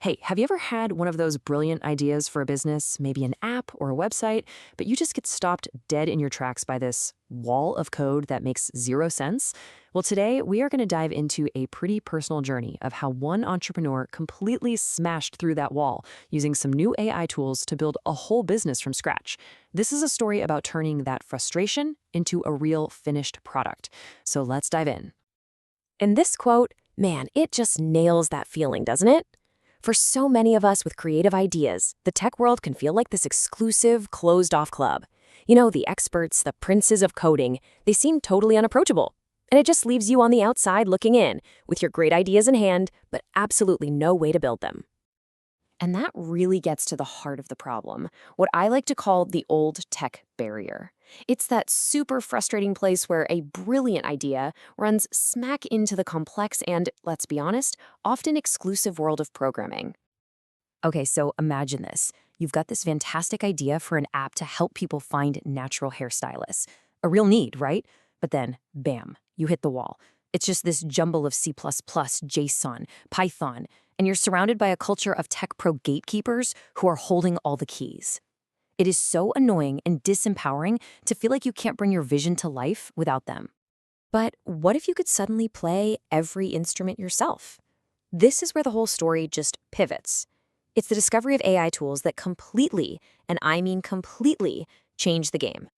Hey, have you ever had one of those brilliant ideas for a business, maybe an app or a website, but you just get stopped dead in your tracks by this wall of code that makes zero sense? Well, today we are going to dive into a pretty personal journey of how one entrepreneur completely smashed through that wall using some new AI tools to build a whole business from scratch. This is a story about turning that frustration into a real finished product. So let's dive in. And this quote, man, it just nails that feeling, doesn't it? For so many of us with creative ideas, the tech world can feel like this exclusive, closed-off club. You know, the experts, the princes of coding, they seem totally unapproachable. And it just leaves you on the outside looking in, with your great ideas in hand, but absolutely no way to build them. And that really gets to the heart of the problem, what I like to call the old tech barrier. It's that super frustrating place where a brilliant idea runs smack into the complex and, let's be honest, often exclusive world of programming. Okay, so imagine this. You've got this fantastic idea for an app to help people find natural hairstylists. A real need, right? But then, bam, you hit the wall. It's just this jumble of C++, JSON, Python, and you're surrounded by a culture of tech pro gatekeepers who are holding all the keys. It is so annoying and disempowering to feel like you can't bring your vision to life without them. But what if you could suddenly play every instrument yourself? This is where the whole story just pivots. It's the discovery of AI tools that completely, and I mean completely, change the game.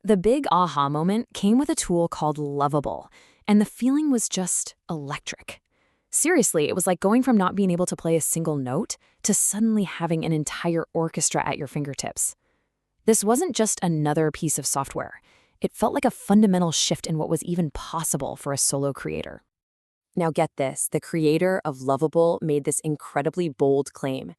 The big aha moment came with a tool called Lovable, and the feeling was just electric. Seriously, it was like going from not being able to play a single note to suddenly having an entire orchestra at your fingertips. This wasn't just another piece of software. It felt like a fundamental shift in what was even possible for a solo creator. Now get this, the creator of Lovable made this incredibly bold claim.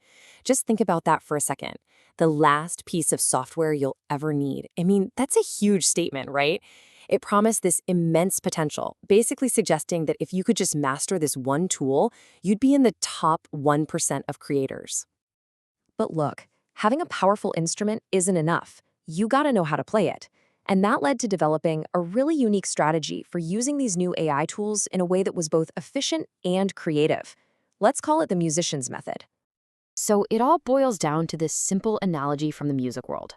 Just think about that for a second. The last piece of software you'll ever need. I mean, that's a huge statement, right? It promised this immense potential, basically suggesting that if you could just master this one tool, you'd be in the top 1% of creators. But look, having a powerful instrument isn't enough. You gotta know how to play it. And that led to developing a really unique strategy for using these new AI tools in a way that was both efficient and creative. Let's call it the musician's method. So it all boils down to this simple analogy from the music world.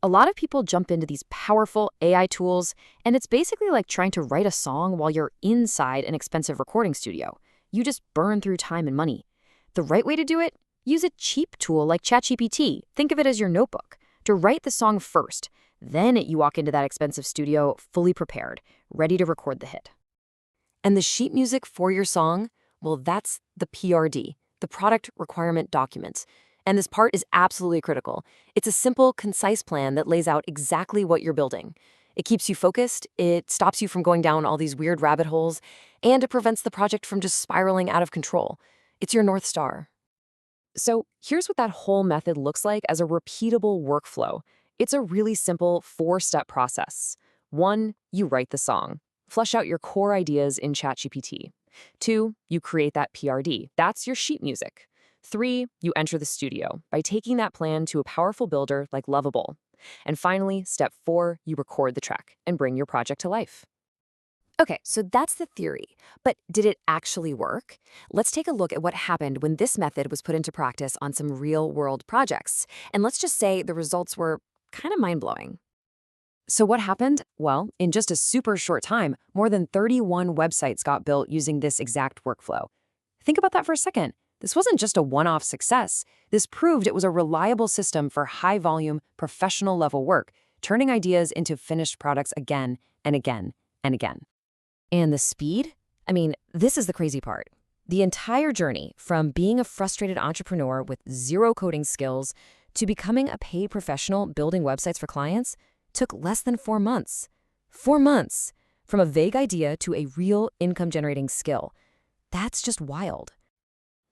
A lot of people jump into these powerful AI tools, and it's basically like trying to write a song while you're inside an expensive recording studio. You just burn through time and money. The right way to do it? Use a cheap tool like ChatGPT. Think of it as your notebook. To write the song first, then you walk into that expensive studio fully prepared, ready to record the hit. And the sheet music for your song? Well, that's the PRD, the Product Requirement Documents. And this part is absolutely critical. It's a simple, concise plan that lays out exactly what you're building. It keeps you focused, it stops you from going down all these weird rabbit holes, and it prevents the project from just spiraling out of control. It's your North Star. So here's what that whole method looks like as a repeatable workflow. It's a really simple 4-step process. 1, you write the song. Flesh out your core ideas in ChatGPT. 2, you create that PRD. That's your sheet music. 3, you enter the studio by taking that plan to a powerful builder like Lovable. And finally, step 4, you record the track and bring your project to life. Okay, so that's the theory. But did it actually work? Let's take a look at what happened when this method was put into practice on some real-world projects. And let's just say the results were kind of mind-blowing. So what happened? Well, in just a super short time, more than 31 websites got built using this exact workflow. Think about that for a second. This wasn't just a one-off success. This proved it was a reliable system for high-volume, professional-level work, turning ideas into finished products again and again and again. And the speed? I mean, this is the crazy part. The entire journey from being a frustrated entrepreneur with zero coding skills to becoming a paid professional building websites for clients took less than 4 months. 4 months! From a vague idea to a real income-generating skill. That's just wild.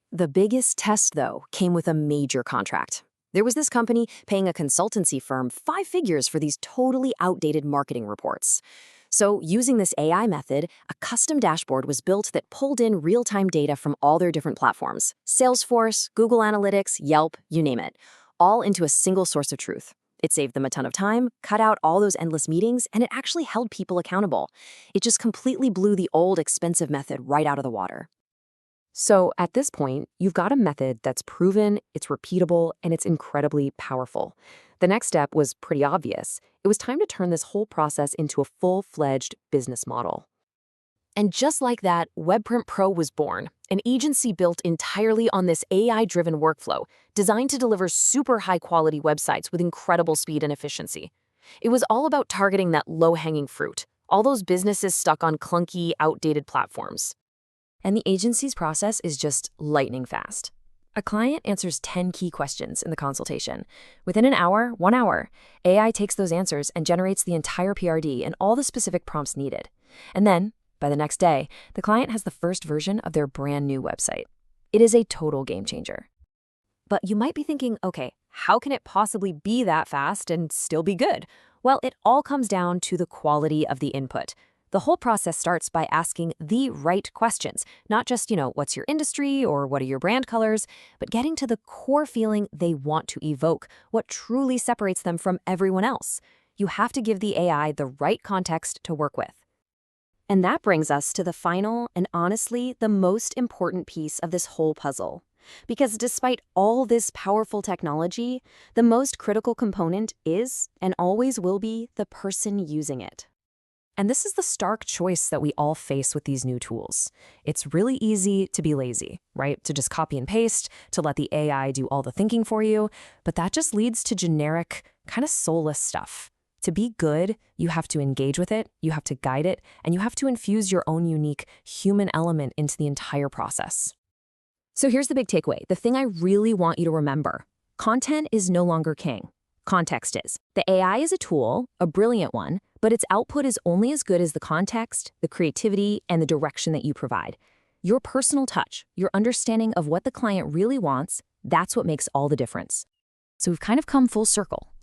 The biggest test, though, came with a major contract. There was this company paying a consultancy firm 5 figures for these totally outdated marketing reports. So using this AI method, a custom dashboard was built that pulled in real-time data from all their different platforms, Salesforce, Google Analytics, Yelp, you name it, all into a single source of truth. It saved them a ton of time, cut out all those endless meetings, and it actually held people accountable. It just completely blew the old expensive method right out of the water. So at this point, you've got a method that's proven, it's repeatable, and it's incredibly powerful. The next step was pretty obvious. It was time to turn this whole process into a full-fledged business model. And just like that, Webprint Pro was born, an agency built entirely on this AI-driven workflow, designed to deliver super high-quality websites with incredible speed and efficiency. It was all about targeting that low-hanging fruit, all those businesses stuck on clunky, outdated platforms. And the agency's process is just lightning fast. A client answers 10 key questions in the consultation. Within an hour, 1 hour, AI takes those answers and generates the entire PRD and all the specific prompts needed. And then, by the next day, the client has the first version of their brand new website. It is a total game changer. But you might be thinking, okay, how can it possibly be that fast and still be good? Well, it all comes down to the quality of the input. The whole process starts by asking the right questions, not just, what's your industry or what are your brand colors, but getting to the core feeling they want to evoke, what truly separates them from everyone else. You have to give the AI the right context to work with. And that brings us to the final and honestly the most important piece of this whole puzzle. Because despite all this powerful technology, the most critical component is and always will be the person using it. And this is the stark choice that we all face with these new tools. It's really easy to be lazy, right? To just copy and paste, to let the AI do all the thinking for you, but that just leads to generic, kind of soulless stuff. To be good, you have to engage with it, you have to guide it, and you have to infuse your own unique human element into the entire process. So here's the big takeaway, the thing I really want you to remember. Content is no longer king. Context is. The AI is a tool, a brilliant one, but its output is only as good as the context, the creativity, and the direction that you provide. Your personal touch, your understanding of what the client really wants, that's what makes all the difference. So we've kind of come full circle.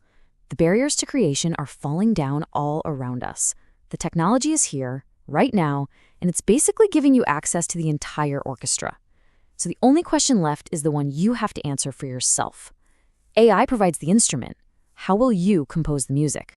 The barriers to creation are falling down all around us. The technology is here, right now, and it's basically giving you access to the entire orchestra. So the only question left is the one you have to answer for yourself. AI provides the instrument. How will you compose the music?